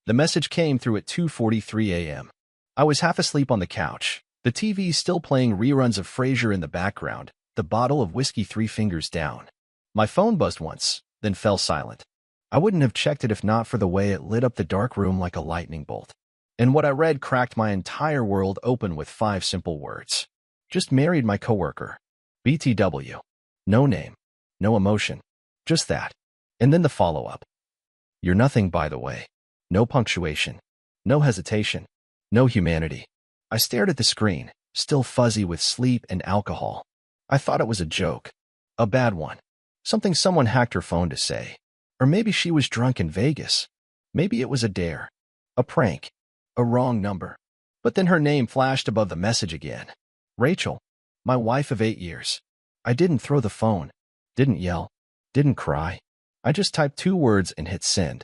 The message came through at 2:43 a.m. I was half asleep on the couch, the TV still playing reruns of Frasier in the background, the bottle of whiskey 3 fingers down. My phone buzzed once, then fell silent. I wouldn't have checked it if not for the way it lit up the dark room like a lightning bolt. And what I read cracked my entire world open with 5 simple words. Just married my coworker. BTW. No name. No emotion. Just that. And then the follow-up. You're nothing, by the way. No punctuation. No hesitation. No humanity. I stared at the screen, still fuzzy with sleep and alcohol. I thought it was a joke. A bad one. Something someone hacked her phone to say. Or maybe she was drunk in Vegas. Maybe it was a dare. A prank. A wrong number. But then her name flashed above the message again. Rachel. My wife of 8 years. I didn't throw the phone. Didn't yell. Didn't cry. I just typed 2 words and hit send.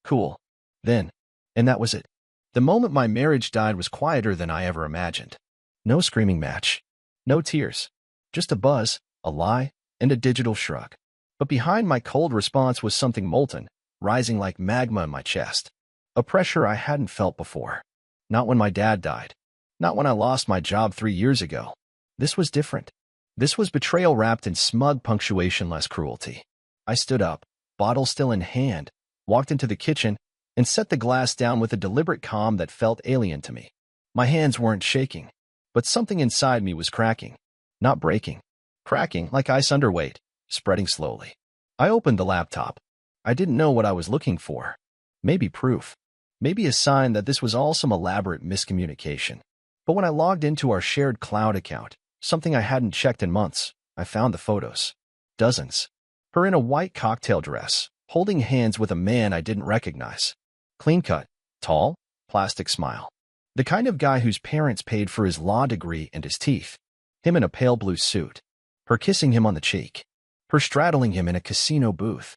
Cool. Then. And that was it. The moment my marriage died was quieter than I ever imagined. No screaming match. No tears. Just a buzz, a lie, and a digital shrug. But behind my cold response was something molten, rising like magma in my chest. A pressure I hadn't felt before. Not when my dad died. Not when I lost my job 3 years ago. This was different. This was betrayal wrapped in smug punctuation-less cruelty. I stood up, bottle still in hand, walked into the kitchen, and set the glass down with a deliberate calm that felt alien to me. My hands weren't shaking, but something inside me was cracking. Not breaking. Cracking like ice underweight, spreading slowly. I opened the laptop. I didn't know what I was looking for. Maybe proof. Maybe a sign that this was all some elaborate miscommunication. But when I logged into our shared cloud account, something I hadn't checked in months, I found the photos. Dozens. Her in a white cocktail dress, holding hands with a man I didn't recognize. Clean-cut, tall, plastic smile. The kind of guy whose parents paid for his law degree and his teeth. Him in a pale blue suit. Her kissing him on the cheek. Her straddling him in a casino booth.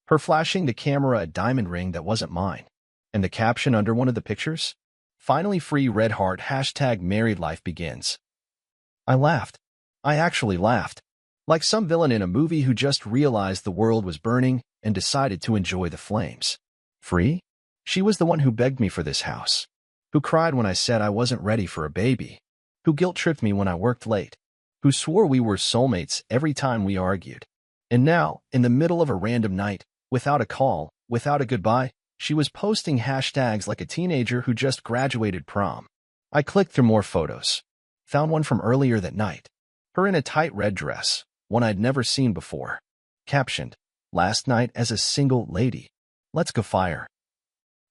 Her flashing the camera a diamond ring that wasn't mine. And the caption under one of the pictures? Finally free red heart #married life begins. I laughed. I actually laughed. Like some villain in a movie who just realized the world was burning and decided to enjoy the flames. Free? She was the one who begged me for this house. Who cried when I said I wasn't ready for a baby. Who guilt-tripped me when I worked late. Who swore we were soulmates every time we argued. And now, in the middle of a random night, without a call, without a goodbye, she was posting hashtags like a teenager who just graduated prom. I clicked through more photos. Found one from earlier that night. Her in a tight red dress, one I'd never seen before. Captioned, last night as a single lady. Let's go fire.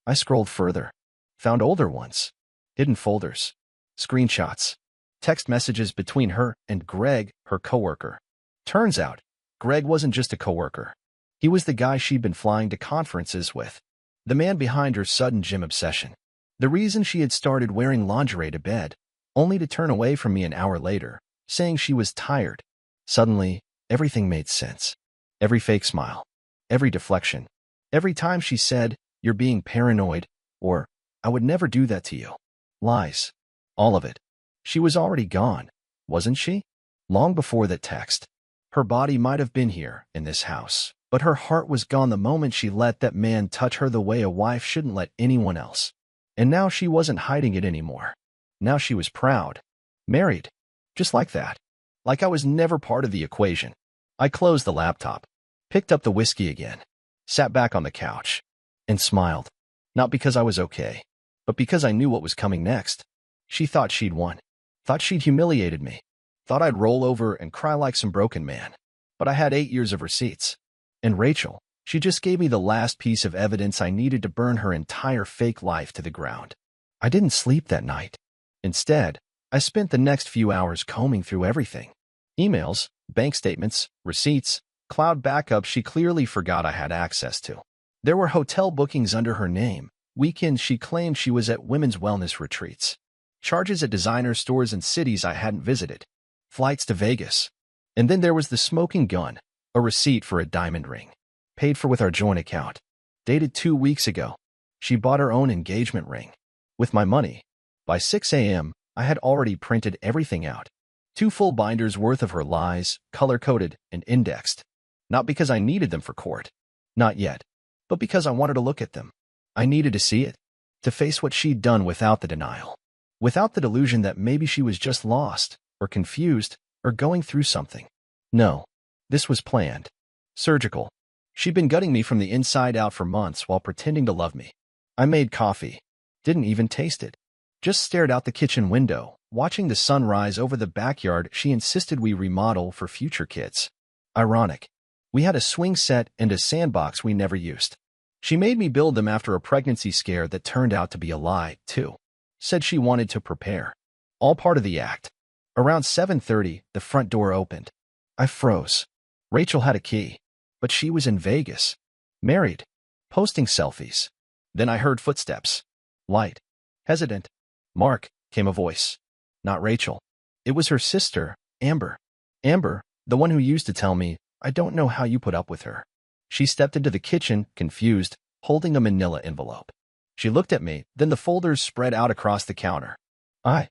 I scrolled further. Found older ones. Hidden folders. Screenshots. Text messages between her and Greg, her coworker. Turns out, Greg wasn't just a coworker. He was the guy she'd been flying to conferences with. The man behind her sudden gym obsession. The reason she had started wearing lingerie to bed, only to turn away from me an hour later, saying she was tired. Suddenly, everything made sense. Every fake smile. Every deflection. Every time she said, "You're being paranoid," or, "I would never do that to you." Lies. All of it. She was already gone, wasn't she? Long before that text. Her body might have been here, in this house, but her heart was gone the moment she let that man touch her the way a wife shouldn't let anyone else. And now she wasn't hiding it anymore. Now she was proud. Married. Just like that. Like I was never part of the equation. I closed the laptop. Picked up the whiskey again. Sat back on the couch. And smiled. Not because I was okay, but because I knew what was coming next. She thought she'd won. Thought she'd humiliated me. Thought I'd roll over and cry like some broken man. But I had 8 years of receipts. And Rachel, she just gave me the last piece of evidence I needed to burn her entire fake life to the ground. I didn't sleep that night. Instead, I spent the next few hours combing through everything. Emails, bank statements, receipts, cloud backups she clearly forgot I had access to. There were hotel bookings under her name, weekends she claimed she was at women's wellness retreats, charges at designer stores in cities I hadn't visited, flights to Vegas. And then there was the smoking gun, a receipt for a diamond ring, paid for with our joint account, dated 2 weeks ago. She bought her own engagement ring. With my money. By 6 a.m., I had already printed everything out. 2 full binders worth of her lies, color-coded and indexed. Not because I needed them for court. Not yet. But because I wanted to look at them. I needed to see it, to face what she'd done without the denial, without the delusion that maybe she was just lost, or confused, or going through something. No, this was planned. Surgical. She'd been gutting me from the inside out for months while pretending to love me. I made coffee. Didn't even taste it. Just stared out the kitchen window, watching the sun rise over the backyard she insisted we remodel for future kids. Ironic. We had a swing set and a sandbox we never used. She made me build them after a pregnancy scare that turned out to be a lie, too. Said she wanted to prepare. All part of the act. Around 7:30, the front door opened. I froze. Rachel had a key, but she was in Vegas. Married. Posting selfies. Then I heard footsteps. Light. Hesitant. Mark, came a voice. Not Rachel. It was her sister, Amber. Amber, the one who used to tell me, I don't know how you put up with her. She stepped into the kitchen, confused, holding a manila envelope. She looked at me, then the folders spread out across the counter. I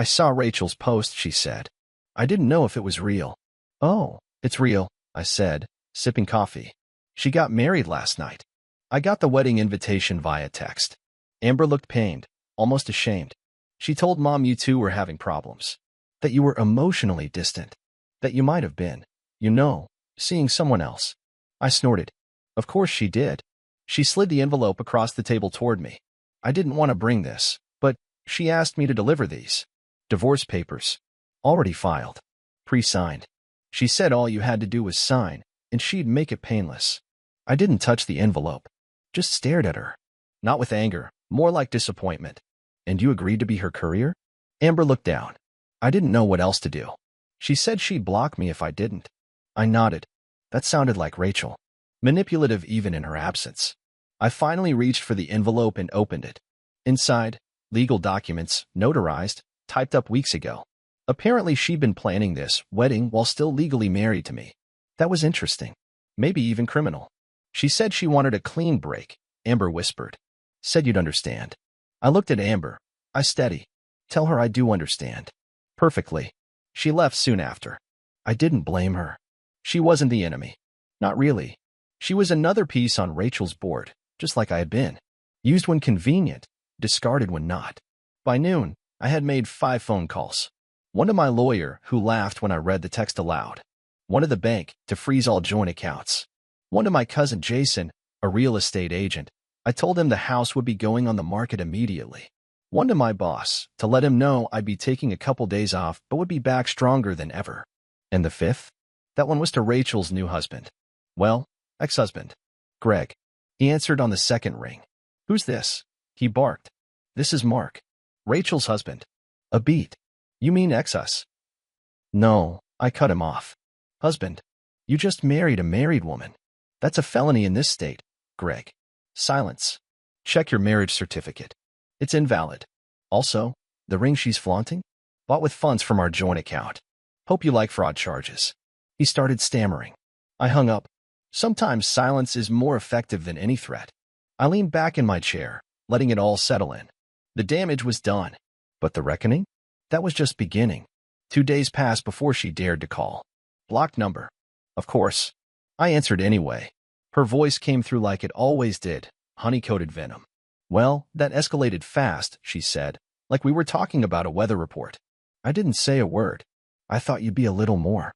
saw Rachel's post, she said. I didn't know if it was real. Oh, it's real, I said, sipping coffee. She got married last night. I got the wedding invitation via text. Amber looked pained, almost ashamed. She told Mom you two were having problems. That you were emotionally distant. That you might have been, seeing someone else. I snorted. Of course she did. She slid the envelope across the table toward me. I didn't want to bring this, but she asked me to deliver these. Divorce papers. Already filed. Pre-signed. She said all you had to do was sign, and she'd make it painless. I didn't touch the envelope. Just stared at her. Not with anger, more like disappointment. And you agreed to be her courier? Amber looked down. I didn't know what else to do. She said she'd block me if I didn't. I nodded. That sounded like Rachel. Manipulative even in her absence. I finally reached for the envelope and opened it. Inside, legal documents, notarized, typed up weeks ago. Apparently she'd been planning this wedding while still legally married to me. That was interesting. Maybe even criminal. She said she wanted a clean break, Amber whispered. Said you'd understand. I looked at Amber. I steady. Tell her I do understand. Perfectly. She left soon after. I didn't blame her. She wasn't the enemy. Not really. She was another piece on Rachel's board, just like I had been. Used when convenient, discarded when not. By noon, I had made 5 phone calls. One to my lawyer, who laughed when I read the text aloud. One to the bank, to freeze all joint accounts. One to my cousin Jason, a real estate agent. I told him the house would be going on the market immediately. One to my boss, to let him know I'd be taking a couple days off but would be back stronger than ever. And the 5th? That one was to Rachel's new husband. Well, ex-husband. Greg. He answered on the second ring. Who's this? He barked. This is Mark. Rachel's husband. A beat. You mean ex-us? No, I cut him off. Husband. You just married a married woman. That's a felony in this state, Greg. Silence. Check your marriage certificate. It's invalid. Also, the ring she's flaunting? Bought with funds from our joint account. Hope you like fraud charges. He started stammering. I hung up. Sometimes silence is more effective than any threat. I leaned back in my chair, letting it all settle in. The damage was done. But the reckoning? That was just beginning. 2 days passed before she dared to call. Blocked number. Of course. I answered anyway. Her voice came through like it always did, honey-coated venom. Well, that escalated fast, she said, like we were talking about a weather report. I didn't say a word. I thought you'd be a little more.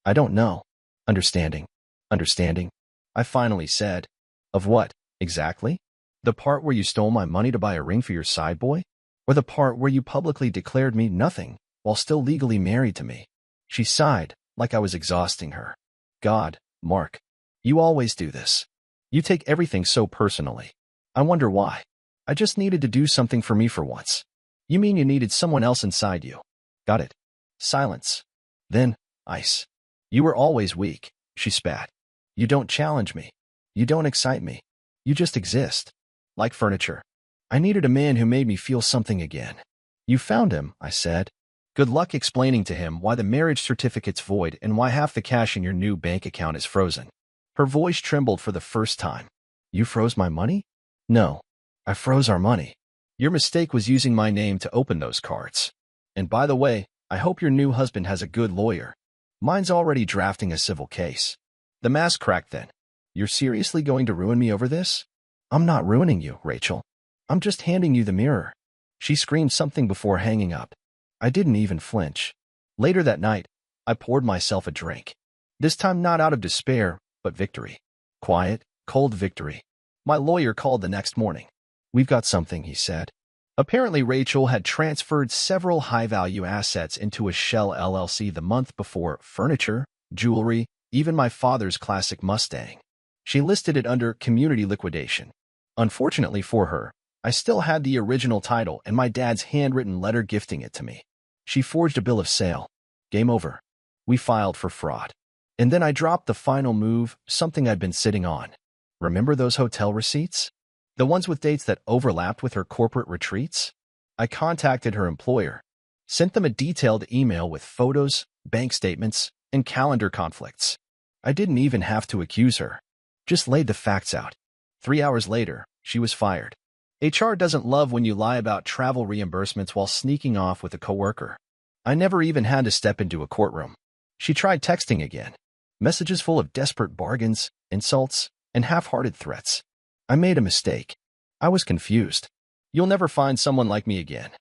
I don't know. Understanding. Understanding. I finally said. Of what, exactly? The part where you stole my money to buy a ring for your side boy? Or the part where you publicly declared me nothing while still legally married to me? She sighed, like I was exhausting her. God, Mark. You always do this. You take everything so personally. I wonder why. I just needed to do something for me for once. You mean you needed someone else inside you? Got it. Silence. Then, ice. You were always weak, she spat. You don't challenge me. You don't excite me. You just exist. Like furniture. I needed a man who made me feel something again. You found him, I said. Good luck explaining to him why the marriage certificate's void and why half the cash in your new bank account is frozen. Her voice trembled for the first time. You froze my money? No. I froze our money. Your mistake was using my name to open those cards. And by the way, I hope your new husband has a good lawyer. Mine's already drafting a civil case. The mask cracked then. You're seriously going to ruin me over this? I'm not ruining you, Rachel. I'm just handing you the mirror. She screamed something before hanging up. I didn't even flinch. Later that night, I poured myself a drink. This time not out of despair, but victory. Quiet, cold victory. My lawyer called the next morning. We've got something, he said. Apparently, Rachel had transferred several high-value assets into a shell LLC the month before: furniture, jewelry, even my father's classic Mustang. She listed it under community liquidation. Unfortunately for her, I still had the original title and my dad's handwritten letter gifting it to me. She forged a bill of sale. Game over. We filed for fraud. And then I dropped the final move, something I'd been sitting on. Remember those hotel receipts? The ones with dates that overlapped with her corporate retreats? I contacted her employer, sent them a detailed email with photos, bank statements, and calendar conflicts. I didn't even have to accuse her. Just laid the facts out. 3 hours later, she was fired. HR doesn't love when you lie about travel reimbursements while sneaking off with a coworker. I never even had to step into a courtroom. She tried texting again. Messages full of desperate bargains, insults, and half-hearted threats. I made a mistake. I was confused. You'll never find someone like me again.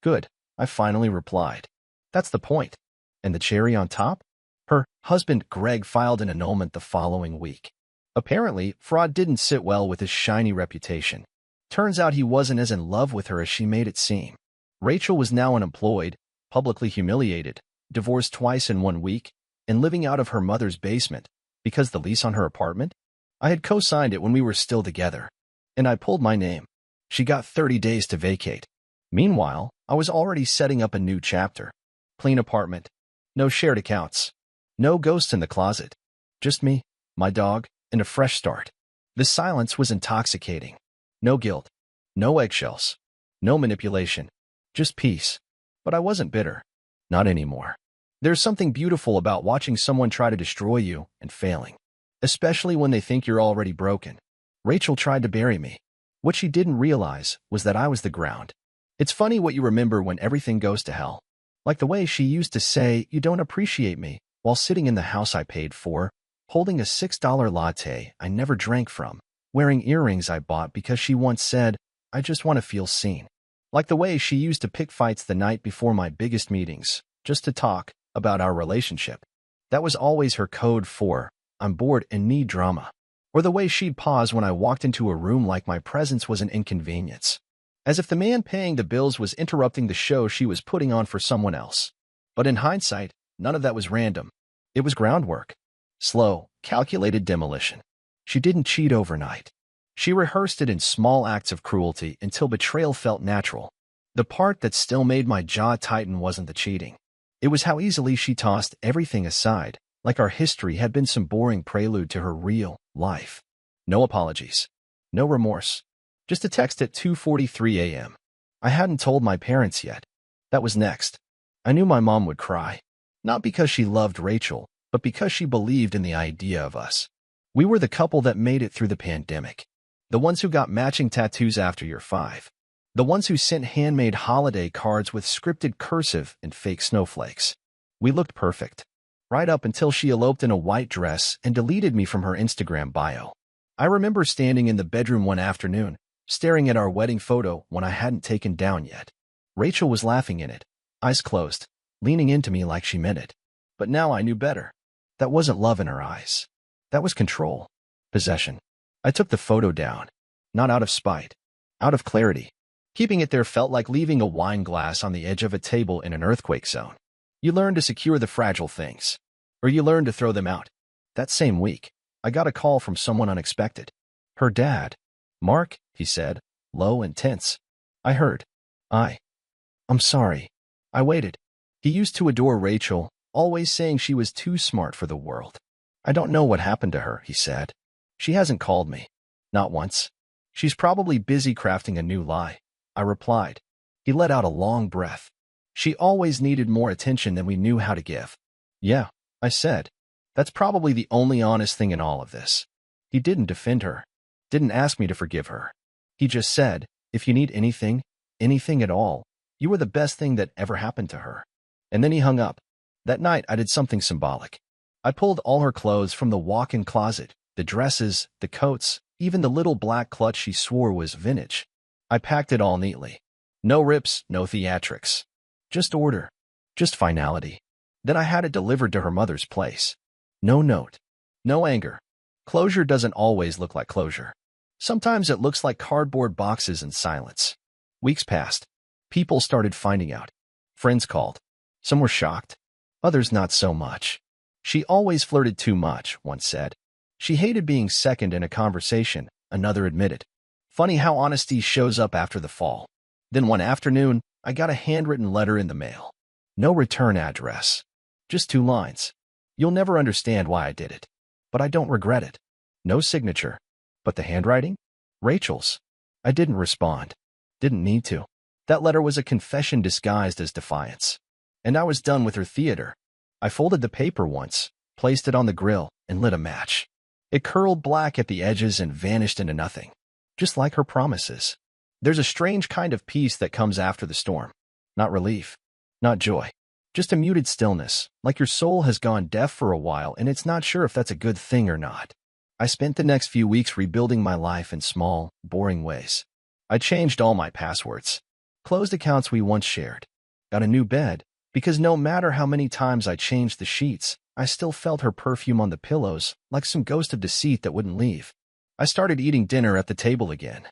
Good, I finally replied. That's the point. And the cherry on top? Her husband, Greg, filed an annulment the following week. Apparently, fraud didn't sit well with his shiny reputation. Turns out he wasn't as in love with her as she made it seem. Rachel was now unemployed, publicly humiliated, divorced twice in 1 week, and living out of her mother's basement because the lease on her apartment? I had co-signed it when we were still together, and I pulled my name. She got 30 days to vacate. Meanwhile, I was already setting up a new chapter. Clean apartment. No shared accounts. No ghosts in the closet. Just me, my dog, and a fresh start. The silence was intoxicating. No guilt. No eggshells. No manipulation. Just peace. But I wasn't bitter. Not anymore. There's something beautiful about watching someone try to destroy you and failing, especially when they think you're already broken. Rachel tried to bury me. What she didn't realize was that I was the ground. It's funny what you remember when everything goes to hell. Like the way she used to say, "You don't appreciate me," while sitting in the house I paid for, holding a $6 latte I never drank from, wearing earrings I bought because she once said, "I just want to feel seen." Like the way she used to pick fights the night before my biggest meetings, just to talk about our relationship. That was always her code for, "I'm bored and need drama." Or the way she'd pause when I walked into a room like my presence was an inconvenience, as if the man paying the bills was interrupting the show she was putting on for someone else. But in hindsight, none of that was random. It was groundwork. Slow, calculated demolition. She didn't cheat overnight. She rehearsed it in small acts of cruelty until betrayal felt natural. The part that still made my jaw tighten wasn't the cheating. It was how easily she tossed everything aside, like our history had been some boring prelude to her real life. No apologies. No remorse. Just a text at 2:43 a.m. I hadn't told my parents yet. That was next. I knew my mom would cry. Not because she loved Rachel, but because she believed in the idea of us. We were the couple that made it through the pandemic. The ones who got matching tattoos after year 5. The ones who sent handmade holiday cards with scripted cursive and fake snowflakes. We looked perfect. Right up until she eloped in a white dress and deleted me from her Instagram bio. I remember standing in the bedroom one afternoon, staring at our wedding photo one I hadn't taken down yet. Rachel was laughing in it, eyes closed, leaning into me like she meant it. But now I knew better. That wasn't love in her eyes. That was control. Possession. I took the photo down, not out of spite, out of clarity. Keeping it there felt like leaving a wine glass on the edge of a table in an earthquake zone. You learn to secure the fragile things, or you learn to throw them out. That same week, I got a call from someone unexpected. Her dad. "Mark," he said, low and tense. I heard. I'm sorry. I waited. He used to adore Rachel, always saying she was too smart for the world. "I don't know what happened to her," he said. "She hasn't called me. Not once. She's probably busy crafting a new lie," I replied. He let out a long breath. "She always needed more attention than we knew how to give." "Yeah," I said. "That's probably the only honest thing in all of this." He didn't defend her. Didn't ask me to forgive her. He just said, "If you need anything, anything at all, you were the best thing that ever happened to her." And then he hung up. That night, I did something symbolic. I pulled all her clothes from the walk-in closet, the dresses, the coats, Even the little black clutch she swore was vintage. I packed it all neatly. No rips, no theatrics. Just order. Just finality. Then I had it delivered to her mother's place. No note. No anger. Closure doesn't always look like closure. Sometimes it looks like cardboard boxes and silence. Weeks passed. People started finding out. Friends called. Some were shocked. Others not so much. She always flirted too much, one said. She hated being second in a conversation, another admitted. Funny how honesty shows up after the fall. Then one afternoon, I got a handwritten letter in the mail. No return address. Just 2 lines. You'll never understand why I did it. But I don't regret it. No signature. But the handwriting? Rachel's. I didn't respond. Didn't need to. That letter was a confession disguised as defiance. And I was done with her theater. I folded the paper once, placed it on the grill, and lit a match. It curled black at the edges and vanished into nothing. Just like her promises. There's a strange kind of peace that comes after the storm. Not relief. Not joy. Just a muted stillness, like your soul has gone deaf for a while and it's not sure if that's a good thing or not. I spent the next few weeks rebuilding my life in small, boring ways. I changed all my passwords. Closed accounts we once shared. Got a new bed, because no matter how many times I changed the sheets, I still felt her perfume on the pillows, like some ghost of deceit that wouldn't leave. I started eating dinner at the table again.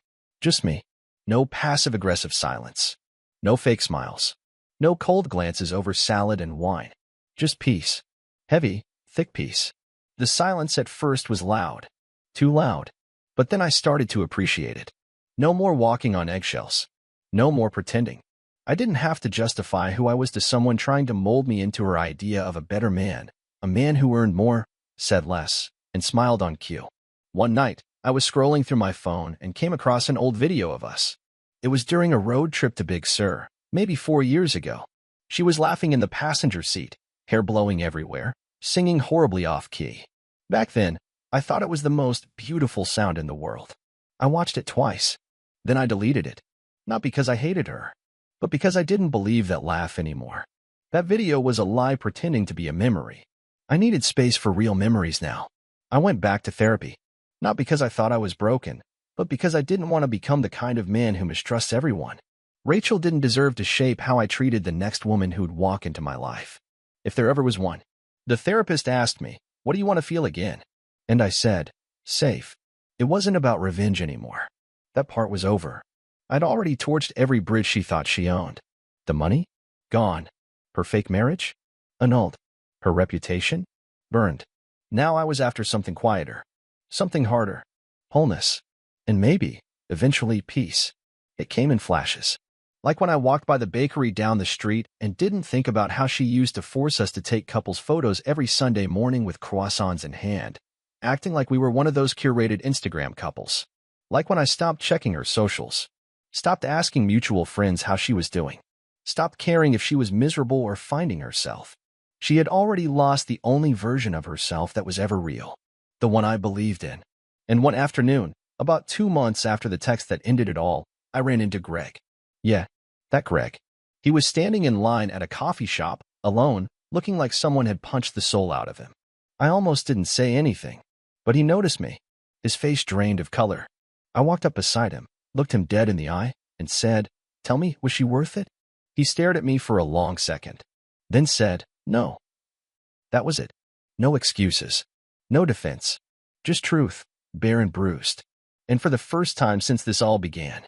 Just me. No passive-aggressive silence. No fake smiles. No cold glances over salad and wine. Just peace. Heavy, thick peace. The silence at first was loud. Too loud. But then I started to appreciate it. No more walking on eggshells. No more pretending. I didn't have to justify who I was to someone trying to mold me into her idea of a better man, a man who earned more, said less, and smiled on cue. One night, I was scrolling through my phone and came across an old video of us. It was during a road trip to Big Sur, maybe 4 years ago. She was laughing in the passenger seat, hair blowing everywhere, singing horribly off-key. Back then, I thought it was the most beautiful sound in the world. I watched it twice. Then I deleted it. Not because I hated her, but because I didn't believe that laugh anymore. That video was a lie pretending to be a memory. I needed space for real memories now. I went back to therapy. Not because I thought I was broken, but because I didn't want to become the kind of man who mistrusts everyone. Rachel didn't deserve to shape how I treated the next woman who'd walk into my life. If there ever was one. The therapist asked me, "What do you want to feel again?" And I said, safe. It wasn't about revenge anymore. That part was over. I'd already torched every bridge she thought she owned. The money? Gone. Her fake marriage? Annulled. Her reputation? Burned. Now I was after something quieter. Something harder. Wholeness. And maybe, eventually, peace. It came in flashes. Like when I walked by the bakery down the street and didn't think about how she used to force us to take couples photos every Sunday morning with croissants in hand, acting like we were one of those curated Instagram couples. Like when I stopped checking her socials. Stopped asking mutual friends how she was doing. Stopped caring if she was miserable or finding herself. She had already lost the only version of herself that was ever real. The one I believed in. And one afternoon, about 2 months after the text that ended it all, I ran into Greg. Yeah, that Greg. He was standing in line at a coffee shop, alone, looking like someone had punched the soul out of him. I almost didn't say anything, but he noticed me. His face drained of color. I walked up beside him, looked him dead in the eye, and said, "Tell me, was she worth it?" He stared at me for a long second, then said, "No." That was it. No excuses. No defense. Just truth, bare and bruised. And for the first time since this all began,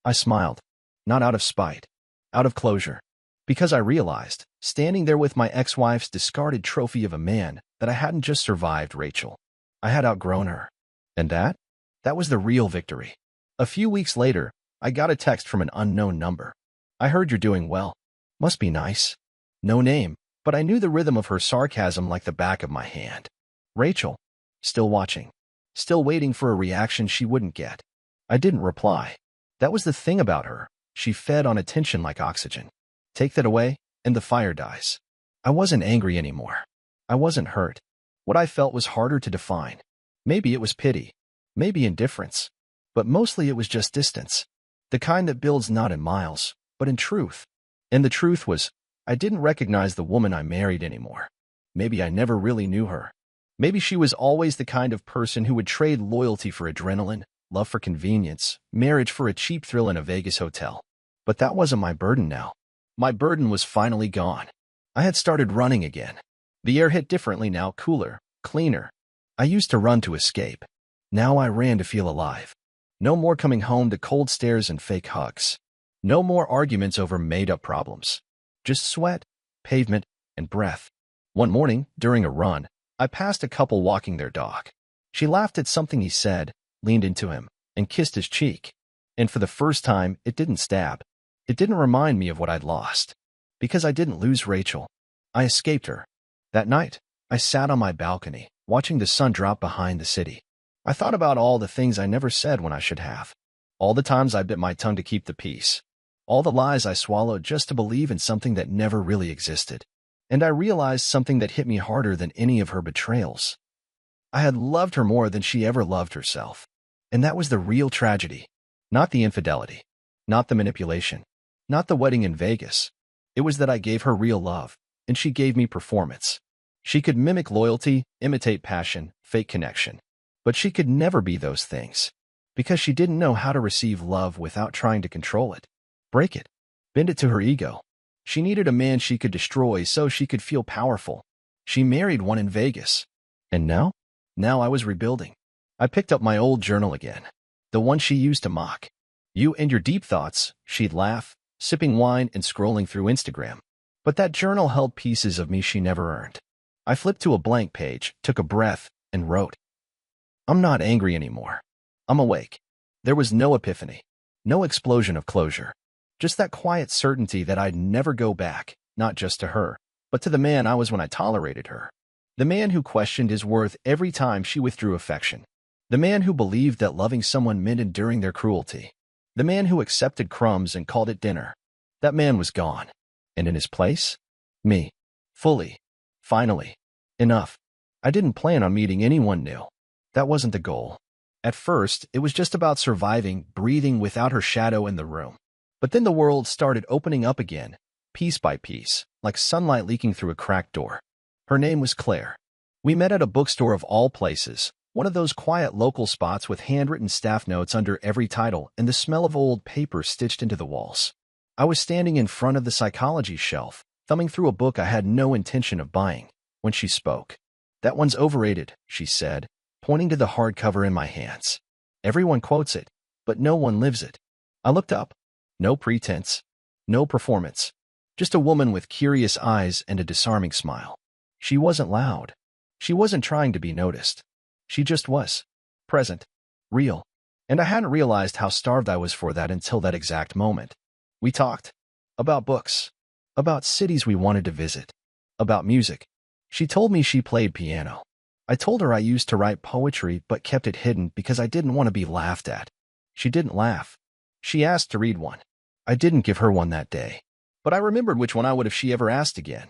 I smiled. Not out of spite. Out of closure. Because I realized, standing there with my ex-wife's discarded trophy of a man, that I hadn't just survived Rachel. I had outgrown her. And that was the real victory. A few weeks later, I got a text from an unknown number. "I heard you're doing well. Must be nice." No name, but I knew the rhythm of her sarcasm like the back of my hand. Rachel. Still watching. Still waiting for a reaction she wouldn't get. I didn't reply. That was the thing about her. She fed on attention like oxygen. Take that away, and the fire dies. I wasn't angry anymore. I wasn't hurt. What I felt was harder to define. Maybe it was pity. Maybe indifference. But mostly it was just distance. The kind that builds not in miles, but in truth. And the truth was, I didn't recognize the woman I married anymore. Maybe I never really knew her. Maybe she was always the kind of person who would trade loyalty for adrenaline, love for convenience, marriage for a cheap thrill in a Vegas hotel. But that wasn't my burden now. My burden was finally gone. I had started running again. The air hit differently now, cooler, cleaner. I used to run to escape. Now I ran to feel alive. No more coming home to cold stares and fake hugs. No more arguments over made-up problems. Just sweat, pavement, and breath. One morning, during a run, I passed a couple walking their dog. She laughed at something he said, leaned into him, and kissed his cheek. And for the first time, it didn't stab. It didn't remind me of what I'd lost. Because I didn't lose Rachel. I escaped her. That night, I sat on my balcony, watching the sun drop behind the city. I thought about all the things I never said when I should have. All the times I bit my tongue to keep the peace. All the lies I swallowed just to believe in something that never really existed. And I realized something that hit me harder than any of her betrayals. I had loved her more than she ever loved herself. And that was the real tragedy. Not the infidelity. Not the manipulation. Not the wedding in Vegas. It was that I gave her real love, and she gave me performance. She could mimic loyalty, imitate passion, fake connection. But she could never be those things. Because she didn't know how to receive love without trying to control it. Break it. Bend it to her ego. She needed a man she could destroy so she could feel powerful. She married one in Vegas. And now? Now I was rebuilding. I picked up my old journal again. The one she used to mock. You and your deep thoughts, she'd laugh, sipping wine and scrolling through Instagram. But that journal held pieces of me she never earned. I flipped to a blank page, took a breath, and wrote. I'm not angry anymore. I'm awake. There was no epiphany. No explosion of closure. Just that quiet certainty that I'd never go back, not just to her, but to the man I was when I tolerated her. The man who questioned his worth every time she withdrew affection. The man who believed that loving someone meant enduring their cruelty. The man who accepted crumbs and called it dinner. That man was gone. And in his place? Me. Fully. Finally. Enough. I didn't plan on meeting anyone new. That wasn't the goal. At first, it was just about surviving, breathing without her shadow in the room. But then the world started opening up again, piece by piece, like sunlight leaking through a cracked door. Her name was Claire. We met at a bookstore of all places, one of those quiet local spots with handwritten staff notes under every title and the smell of old paper stitched into the walls. I was standing in front of the psychology shelf, thumbing through a book I had no intention of buying, when she spoke. That one's overrated, she said, pointing to the hardcover in my hands. Everyone quotes it, but no one lives it. I looked up. No pretense. No performance. Just a woman with curious eyes and a disarming smile. She wasn't loud. She wasn't trying to be noticed. She just was. Present. Real. And I hadn't realized how starved I was for that until that exact moment. We talked. About books. About cities we wanted to visit. About music. She told me she played piano. I told her I used to write poetry but kept it hidden because I didn't want to be laughed at. She didn't laugh. She asked to read one. I didn't give her one that day. But I remembered which one I would if she ever asked again.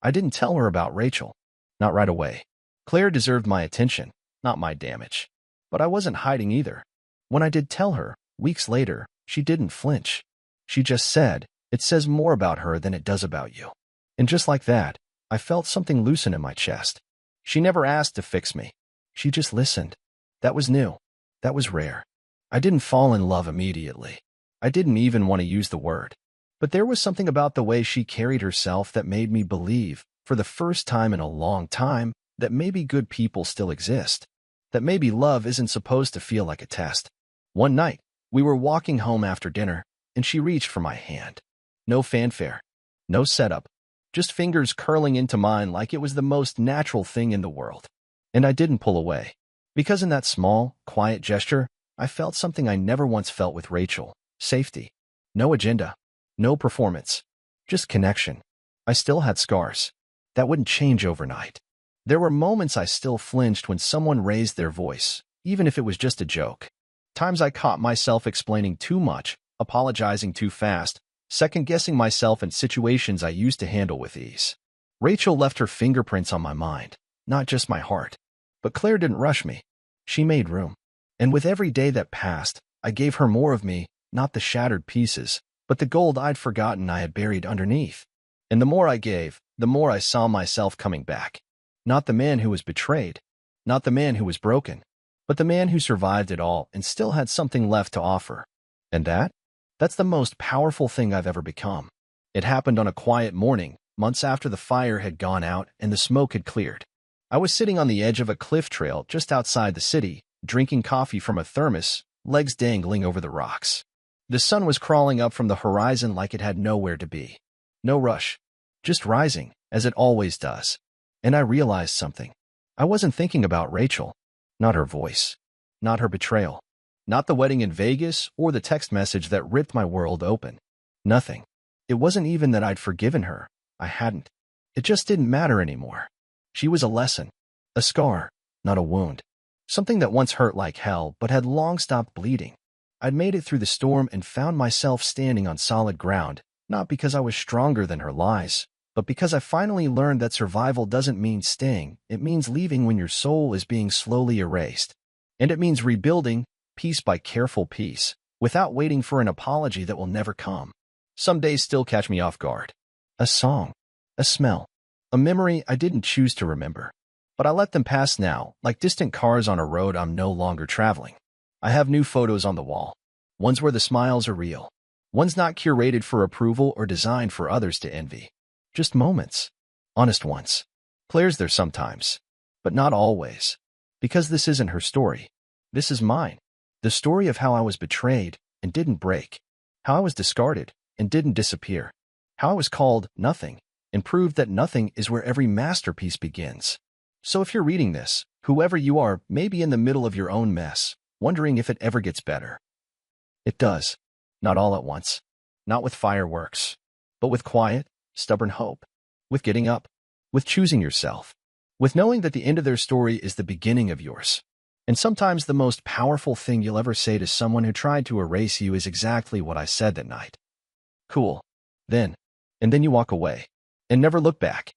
I didn't tell her about Rachel. Not right away. Claire deserved my attention, not my damage. But I wasn't hiding either. When I did tell her, weeks later, she didn't flinch. She just said, it says more about her than it does about you. And just like that, I felt something loosen in my chest. She never asked to fix me. She just listened. That was new. That was rare. I didn't fall in love immediately. I didn't even want to use the word. But there was something about the way she carried herself that made me believe, for the first time in a long time, that maybe good people still exist. That maybe love isn't supposed to feel like a test. One night, we were walking home after dinner, and she reached for my hand. No fanfare. No setup. Just fingers curling into mine like it was the most natural thing in the world. And I didn't pull away. Because in that small, quiet gesture, I felt something I never once felt with Rachel. Safety. No agenda. No performance. Just connection. I still had scars. That wouldn't change overnight. There were moments I still flinched when someone raised their voice, even if it was just a joke. Times I caught myself explaining too much, apologizing too fast, second-guessing myself in situations I used to handle with ease. Rachel left her fingerprints on my mind, not just my heart. But Claire didn't rush me. She made room. And with every day that passed, I gave her more of me, not the shattered pieces, but the gold I'd forgotten I had buried underneath. And the more I gave, the more I saw myself coming back. Not the man who was betrayed, Not the man who was broken, but the man who survived it all and still had something left to offer. And that's the most powerful thing I've ever become. It happened on a quiet morning, months after the fire had gone out and the smoke had cleared. I was sitting on the edge of a cliff trail just outside the city, drinking coffee from a thermos, legs dangling over the rocks. The sun was crawling up from the horizon like it had nowhere to be. No rush, just rising, as it always does. And I realized something. I wasn't thinking about Rachel, not her voice, not her betrayal, not the wedding in Vegas or the text message that ripped my world open. Nothing. It wasn't even that I'd forgiven her. I hadn't. It just didn't matter anymore. She was a lesson, a scar, not a wound. Something that once hurt like hell but had long stopped bleeding. I'd made it through the storm and found myself standing on solid ground, not because I was stronger than her lies, but because I finally learned that survival doesn't mean staying. It means leaving when your soul is being slowly erased. And it means rebuilding, piece by careful piece, without waiting for an apology that will never come. Some days still catch me off guard. A song, a smell, a memory I didn't choose to remember. But I let them pass now, like distant cars on a road I'm no longer traveling. I have new photos on the wall. Ones where the smiles are real. Ones not curated for approval or designed for others to envy. Just moments. Honest ones. Claire's there sometimes. But not always. Because this isn't her story. This is mine. The story of how I was betrayed and didn't break. How I was discarded and didn't disappear. How I was called nothing and proved that nothing is where every masterpiece begins. So if you're reading this, whoever you are may be in the middle of your own mess, wondering if it ever gets better. It does. Not all at once. Not with fireworks. But with quiet, stubborn hope. With getting up. With choosing yourself. With knowing that the end of their story is the beginning of yours. And sometimes the most powerful thing you'll ever say to someone who tried to erase you is exactly what I said that night. Cool. Then. And then you walk away. And never look back.